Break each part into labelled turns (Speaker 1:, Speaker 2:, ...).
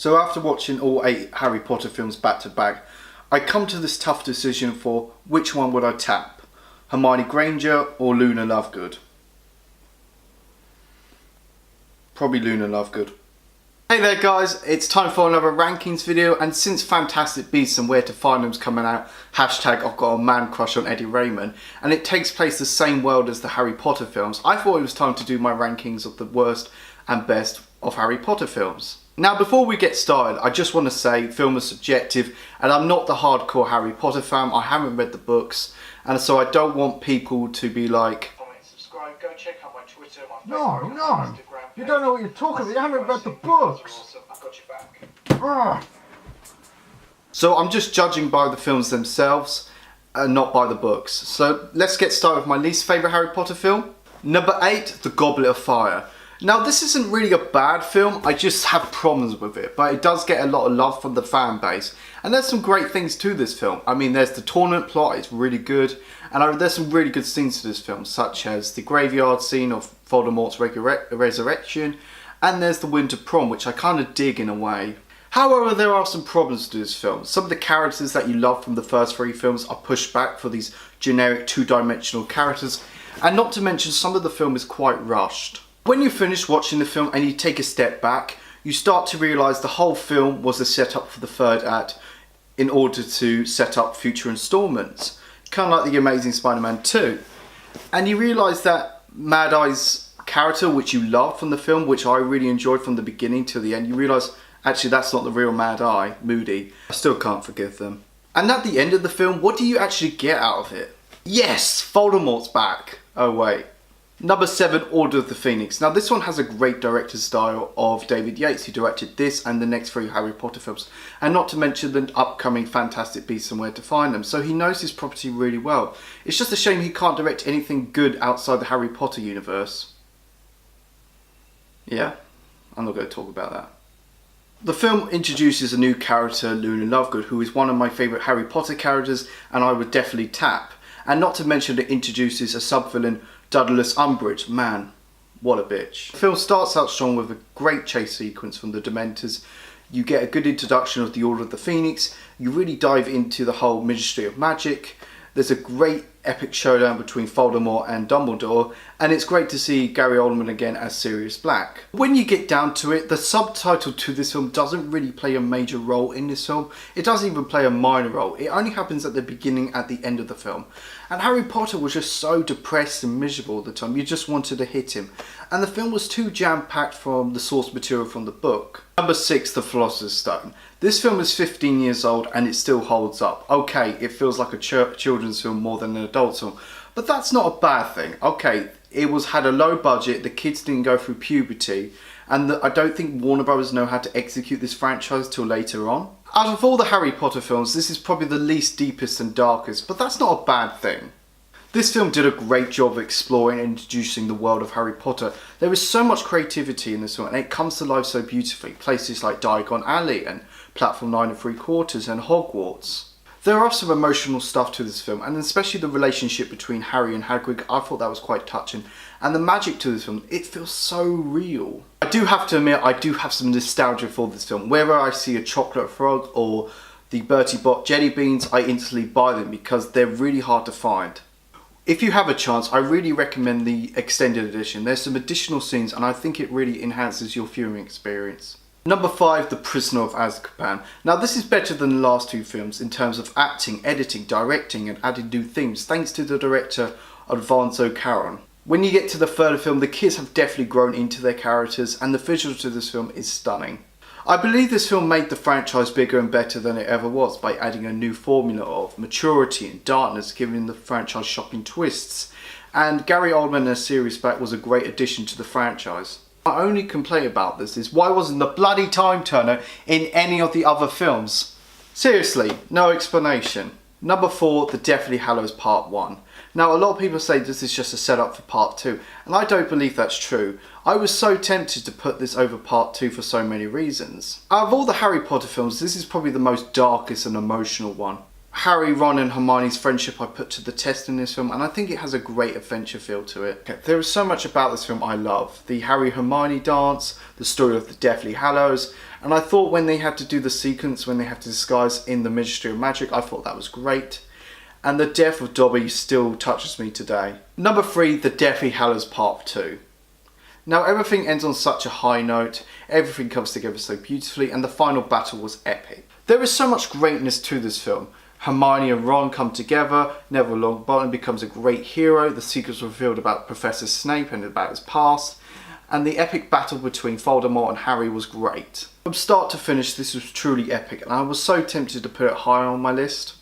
Speaker 1: So after watching all 8 Harry Potter films back to back, I come to this tough decision for which one would I tap? Hermione Granger or Luna Lovegood? Probably Luna Lovegood. Hey there guys, it's time for another rankings video, and since Fantastic Beasts and Where to Find Them's coming out, hashtag I've got a man crush on Eddie Raymond, and it takes place the same world as the Harry Potter films, I thought it was time to do my rankings of the worst and best of Harry Potter films. Now before we get started, I just want to say film is subjective and I'm not the hardcore Harry Potter fan. I haven't read the books, and so I don't want people to be like, comment, subscribe, go check out my Twitter, my Facebook,
Speaker 2: no,
Speaker 1: Instagram page.
Speaker 2: You don't know what you're talking about, you haven't read the books.
Speaker 1: Awesome. I've got your back.
Speaker 2: Ugh.
Speaker 1: So I'm just judging by the films themselves and not by the books. So let's get started with my least favourite Harry Potter film. Number 8, The Goblet of Fire. Now this isn't really a bad film, I just have problems with it, but it does get a lot of love from the fan base. And there's some great things to this film. I mean, there's the tournament plot, it's really good, and there's some really good scenes to this film, such as the graveyard scene of Voldemort's resurrection, and there's the winter prom, which I kind of dig in a way. However, there are some problems to this film. Some of the characters that you love from the first 3 films are pushed back for these generic 2-dimensional characters, and not to mention some of the film is quite rushed. When you finish watching the film and you take a step back, you start to realise the whole film was a setup for the 3rd act in order to set up future instalments. Kind of like The Amazing Spider-Man 2. And you realise that Mad Eye's character, which you love from the film, which I really enjoyed from the beginning to the end, you realise actually that's not the real Mad Eye, Moody. I still can't forgive them. And at the end of the film, what do you actually get out of it? Yes, Voldemort's back. Oh wait. Number 7, Order of the Phoenix. Now this one has a great director's style of David Yates, who directed this and the next 3 Harry Potter films. And not to mention the upcoming Fantastic Beasts and Where to Find Them. So he knows his property really well. It's just a shame he can't direct anything good outside the Harry Potter universe. Yeah, I'm not going to talk about that. The film introduces a new character, Luna Lovegood, who is one of my favourite Harry Potter characters and I would definitely tap. And not to mention it introduces a sub-villain, Dudless Umbridge. Man, what a bitch. The film starts out strong with a great chase sequence from the Dementors. You get a good introduction of the Order of the Phoenix. You really dive into the whole Ministry of Magic. There's a great epic showdown between Voldemort and Dumbledore, and it's great to see Gary Oldman again as Sirius Black. When you get down to it, the subtitle to this film doesn't really play a major role in this film. It doesn't even play a minor role. It only happens at the beginning, at the end of the film. And Harry Potter was just so depressed and miserable at the time, you just wanted to hit him. And the film was too jam-packed from the source material from the book. Number 6, The Philosopher's Stone. This film is 15 years old and it still holds up. Okay, it feels like a children's film more than an adult film, but that's not a bad thing. Okay, it had a low budget, the kids didn't go through puberty, and I don't think Warner Brothers know how to execute this franchise till later on. Out of all the Harry Potter films, this is probably the least deepest and darkest, but that's not a bad thing. This film did a great job of exploring and introducing the world of Harry Potter. There is so much creativity in this film and it comes to life so beautifully. Places like Diagon Alley and Platform 9 3/4 and Hogwarts. There are some emotional stuff to this film, and especially the relationship between Harry and Hagrid. I thought that was quite touching. And the magic to this film, it feels so real. I do have to admit, I do have some nostalgia for this film. Wherever I see a chocolate frog or the Bertie Bott jelly beans, I instantly buy them because they're really hard to find. If you have a chance, I really recommend the extended edition. There's some additional scenes and I think it really enhances your viewing experience. Number 5, The Prisoner of Azkaban. Now this is better than the last 2 films in terms of acting, editing, directing and adding new themes, thanks to the director Alfonso Cuarón. When you get to the 3rd film, the kids have definitely grown into their characters and the visuals to this film is stunning. I believe this film made the franchise bigger and better than it ever was by adding a new formula of maturity and darkness, giving the franchise shocking twists. And Gary Oldman as Sirius Black was a great addition to the franchise. My only complaint about this is why wasn't the bloody time turner in any of the other films? Seriously, no explanation. Number 4, The Deathly Hallows Part 1. Now a lot of people say this is just a setup for Part 2, and I don't believe that's true. I was so tempted to put this over Part 2 for so many reasons. Out of all the Harry Potter films, this is probably the most darkest and emotional one. Harry, Ron and Hermione's friendship I put to the test in this film, and I think it has a great adventure feel to it. There is so much about this film I love. The Harry-Hermione dance, the story of the Deathly Hallows, and I thought when they had to do the sequence, when they have to disguise in the Ministry of Magic, I thought that was great. And the death of Dobby still touches me today. Number 3, The Deathly Hallows Part 2. Now everything ends on such a high note, everything comes together so beautifully, and the final battle was epic. There is so much greatness to this film. Hermione and Ron come together, Neville Longbottom becomes a great hero, the secrets revealed about Professor Snape and about his past, and the epic battle between Voldemort and Harry was great. From start to finish, this was truly epic, and I was so tempted to put it higher on my list.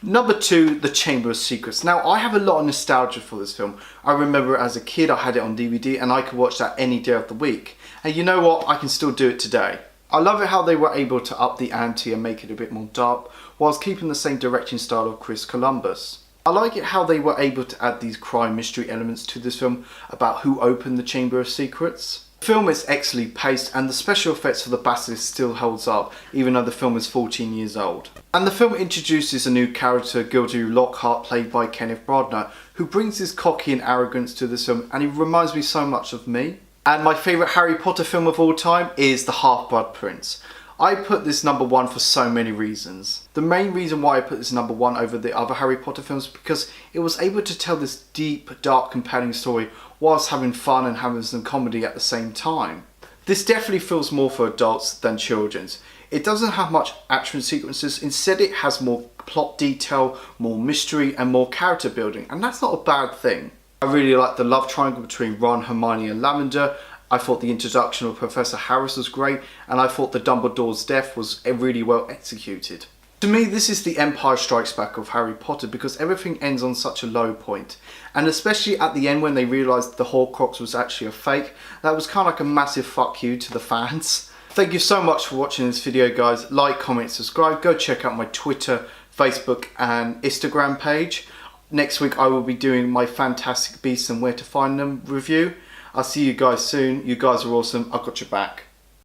Speaker 1: Number 2, The Chamber of Secrets. Now, I have a lot of nostalgia for this film. I remember it as a kid, I had it on DVD, and I could watch that any day of the week. And you know what? I can still do it today. I love it how they were able to up the ante and make it a bit more dark, whilst keeping the same directing style of Chris Columbus. I like it how they were able to add these crime mystery elements to this film about who opened the Chamber of Secrets. The film is excellently paced, and the special effects for the basilisk still holds up, even though the film is 14 years old. And the film introduces a new character, Gilderoy Lockhart, played by Kenneth Branagh, who brings his cocky and arrogance to this film, and he reminds me so much of me. And my favourite Harry Potter film of all time is The Half-Blood Prince. I put this number 1 for so many reasons. The main reason why I put this number 1 over the other Harry Potter films is because it was able to tell this deep, dark, compelling story whilst having fun and having some comedy at the same time. This definitely feels more for adults than children's. It doesn't have much action sequences, instead it has more plot detail, more mystery and more character building, and that's not a bad thing. I really like the love triangle between Ron, Hermione and Lavender. I thought the introduction of Professor Harris was great, and I thought the Dumbledore's death was really well executed. To me, this is the Empire Strikes Back of Harry Potter because everything ends on such a low point. And especially at the end when they realised the Horcrux was actually a fake, that was kind of like a massive fuck you to the fans. Thank you so much for watching this video, guys. Like, comment, subscribe. Go check out my Twitter, Facebook and Instagram page. Next week I will be doing my Fantastic Beasts and Where to Find Them review. I'll see you guys soon. You guys are awesome. I've got your back.